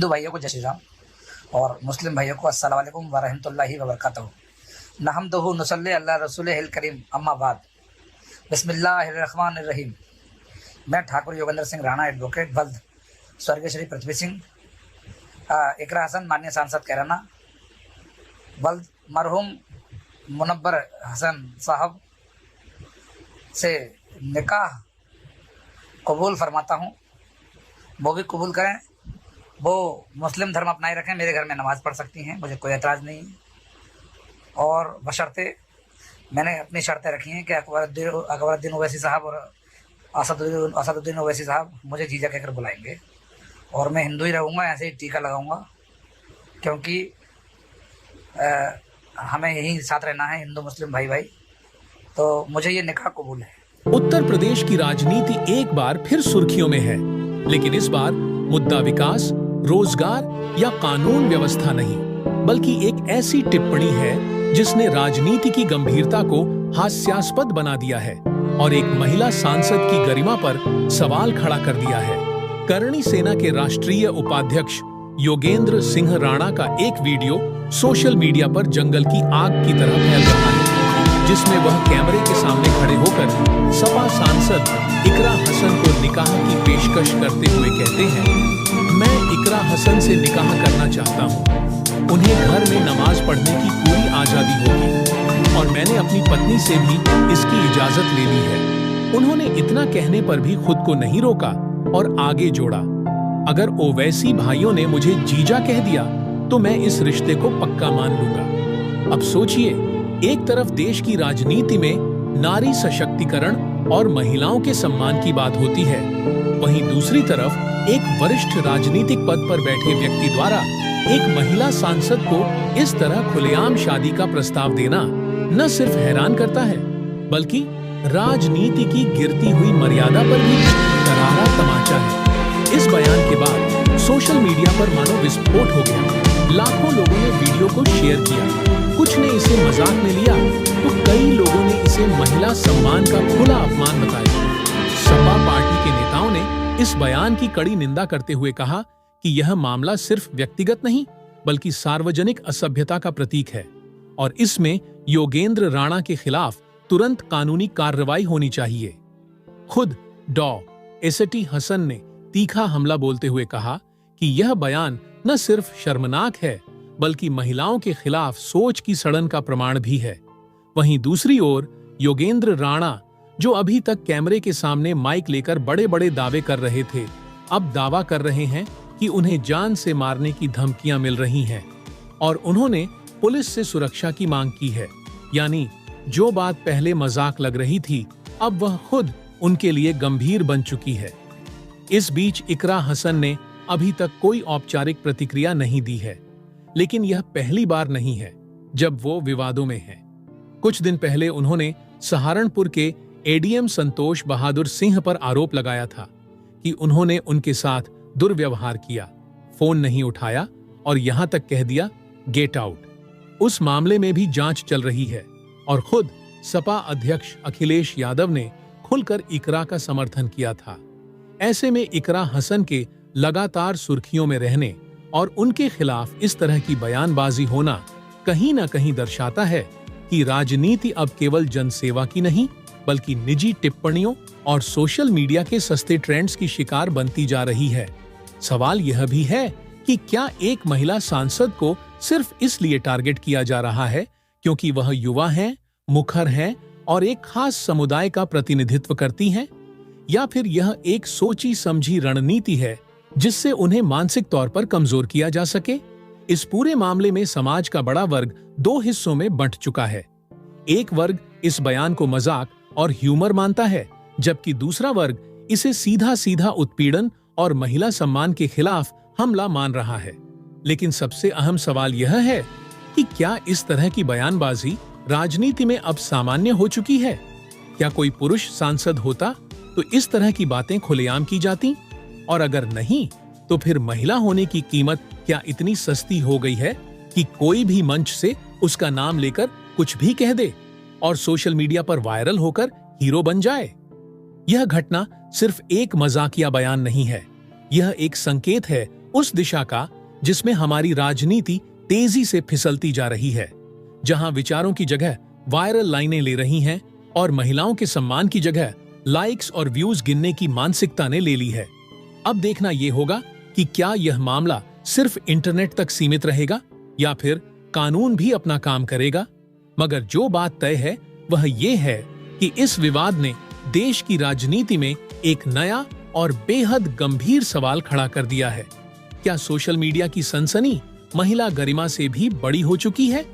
हिंदू भाइयों को जय श्री राम और मुस्लिम भाइयों को अस्सलाम वालेकुम व रहमतुल्लाहि व बरकातहू। नहमदुहु नुसल्ली अला रसूलिहिल करीम, अम्मा बाद। बिस्मिल्लाहिर्रहमानिर्रहीम। मैं ठाकुर योगेंद्र सिंह राणा, एडवोकेट बल्द, स्वर्गीय श्री पृथ्वी सिंह, इकरा हसन माननीय सांसद कैराना, बल्द, मरहूम मुनव्वर हसन साहब से निकाह कबूल फरमाता हूँ। वो भी कबूल करें, वो मुस्लिम धर्म अपनाए रखें, मेरे घर में नमाज़ पढ़ सकती हैं, मुझे कोई एतराज़ नहीं। और बशर्ते मैंने अपनी शर्तें रखी हैं कि अकबरुद्दीन ओवैसी साहब और असदुद्दीन ओवैसी साहब मुझे जीजा कहकर बुलाएंगे और मैं हिंदू ही रहूँगा, ऐसे ही टीका लगाऊँगा, क्योंकि हमें यही साथ रहना है, हिंदू मुस्लिम भाई भाई। तो मुझे ये निकाह कबूल है। उत्तर प्रदेश की राजनीति एक बार फिर सुर्खियों में है, लेकिन इस बार मुद्दा विकास, रोजगार या कानून व्यवस्था नहीं, बल्कि एक ऐसी टिप्पणी है जिसने राजनीति की गंभीरता को हास्यास्पद बना दिया है और एक महिला सांसद की गरिमा पर सवाल खड़ा कर दिया है। करणी सेना के राष्ट्रीय उपाध्यक्ष योगेंद्र सिंह राणा का एक वीडियो सोशल मीडिया पर जंगल की आग की तरह फैल रहा है, जिसमें वह कैमरे के सामने खड़े होकर सपा सांसद इकरा हसन को निकाह की पेशकश करते हुए कहते हैं, मैं इकरा हसन से निकाह करना चाहता हूँ। उन्हें घर में नमाज पढ़ने की पूरी आजादी होगी और मैंने अपनी पत्नी से भी इसकी इजाजत ले ली है। उन्होंने इतना कहने पर भी खुद को नहीं रोका और आगे जोड़ा, अगर ओवैसी भाइयों ने मुझे जीजा कह दिया तो मैं इस रिश्ते को पक्का मान लूंगा। अब सोचिए, एक तरफ देश की राजनीति में नारी सशक्तिकरण और महिलाओं के सम्मान की बात होती है, वहीं दूसरी तरफ एक वरिष्ठ राजनीतिक पद पर बैठे व्यक्ति द्वारा एक महिला सांसद को इस तरह खुलेआम शादी का प्रस्ताव देना न सिर्फ हैरान करता है, बल्कि राजनीति की गिरती हुई मर्यादा पर भी करारा तमाचा है। इस बयान के बाद सोशल मीडिया पर मानो विस्फोट हो गया। लाखों लोगों ने वीडियो को शेयर किया, कुछ ने इसे मजाक में लिया तो कई लोगों ने इसे महिला सम्मान का खुला अपमान बताया। सपा पार्टी के नेताओं ने इस बयान की कड़ी निंदा करते हुए कहा कि यह मामला सिर्फ व्यक्तिगत नहीं, बल्कि सार्वजनिक असभ्यता का प्रतीक है और इसमें योगेंद्र राणा के खिलाफ तुरंत कानूनी कार्रवाई होनी चाहिए। खुद डॉ. एसटी हसन ने तीखा हमला बोलते हुए कहा कि यह बयान न सिर्फ शर्मनाक है, बल्कि महिलाओं के खिलाफ सोच की सड़न का प्रमाण भी है। वहीं दूसरी ओर योगेंद्र राणा, जो अभी तक कैमरे के सामने माइक लेकर बड़े बड़े दावे कर रहे थे, अब दावा कर रहे हैं कि उन्हें जान से मारने की धमकियां मिल रही हैं और उन्होंने पुलिस से सुरक्षा की मांग की है। यानी जो बात पहले मजाक लग रही थी, अब वह खुद उनके लिए गंभीर बन चुकी है। इस बीच इकरा हसन ने अभी तक कोई औपचारिक प्रतिक्रिया नहीं दी है, लेकिन यह पहली बार नहीं है जब वो विवादों में हैं। कुछ दिन पहले उन्होंने सहारनपुर के एडीएम संतोष बहादुर सिंह पर आरोप लगाया था कि उन्होंने उनके साथ दुर्व्यवहार किया, फोन नहीं उठाया और यहां तक कह दिया गेट आउट। उस मामले में भी जांच चल रही है और खुद सपा अध्यक्ष अखिलेश यादव ने खुलकर इकरा का समर्थन किया था। ऐसे में इकरा हसन के लगातार सुर्खियों में रहने और उनके खिलाफ इस तरह की बयानबाजी होना कहीं न कहीं दर्शाता है कि राजनीति अब केवल जनसेवा की नहीं, बल्कि निजी टिप्पणियों और सोशल मीडिया के सस्ते ट्रेंड्स की शिकार बनती जा रही है। सवाल यह भी है कि क्या एक महिला सांसद को सिर्फ इसलिए टारगेट किया जा रहा है क्योंकि वह युवा हैं, मुखर हैं और एक खास समुदाय का प्रतिनिधित्व करती हैं, या फिर यह एक सोची समझी रणनीति है जिससे उन्हें मानसिक तौर पर कमजोर किया जा सके? इस पूरे मामले में समाज का बड़ा वर्ग दो हिस्सों में बंट चुका है। एक वर्ग इस बयान को मजाक और ह्यूमर मानता है, जबकि दूसरा वर्ग इसे सीधा सीधा उत्पीड़न और महिला सम्मान के खिलाफ हमला मान रहा है। लेकिन सबसे अहम सवाल यह है कि क्या इस तरह की बयानबाजी राजनीति में अब सामान्य हो चुकी है? क्या कोई पुरुष सांसद होता तो इस तरह की बातें खुलेआम की जाती? और अगर नहीं, तो फिर महिला होने की कीमत क्या इतनी सस्ती हो गई है कि कोई भी मंच से उसका नाम लेकर कुछ भी कह दे और सोशल मीडिया पर वायरल होकर हीरो बन जाए? यह घटना सिर्फ एक मजाकिया बयान नहीं है, यह एक संकेत है उस दिशा का जिसमें हमारी राजनीति तेजी से फिसलती जा रही है, जहां विचारों की जगह वायरल लाइनें ले रही हैं और महिलाओं के सम्मान की जगह लाइक्स और व्यूज गिनने की मानसिकता ने ले ली है। अब देखना यह होगा कि क्या यह मामला सिर्फ इंटरनेट तक सीमित रहेगा या फिर कानून भी अपना काम करेगा। मगर जो बात तय है वह यह है कि इस विवाद ने देश की राजनीति में एक नया और बेहद गंभीर सवाल खड़ा कर दिया है। क्या सोशल मीडिया की सनसनी महिला गरिमा से भी बड़ी हो चुकी है?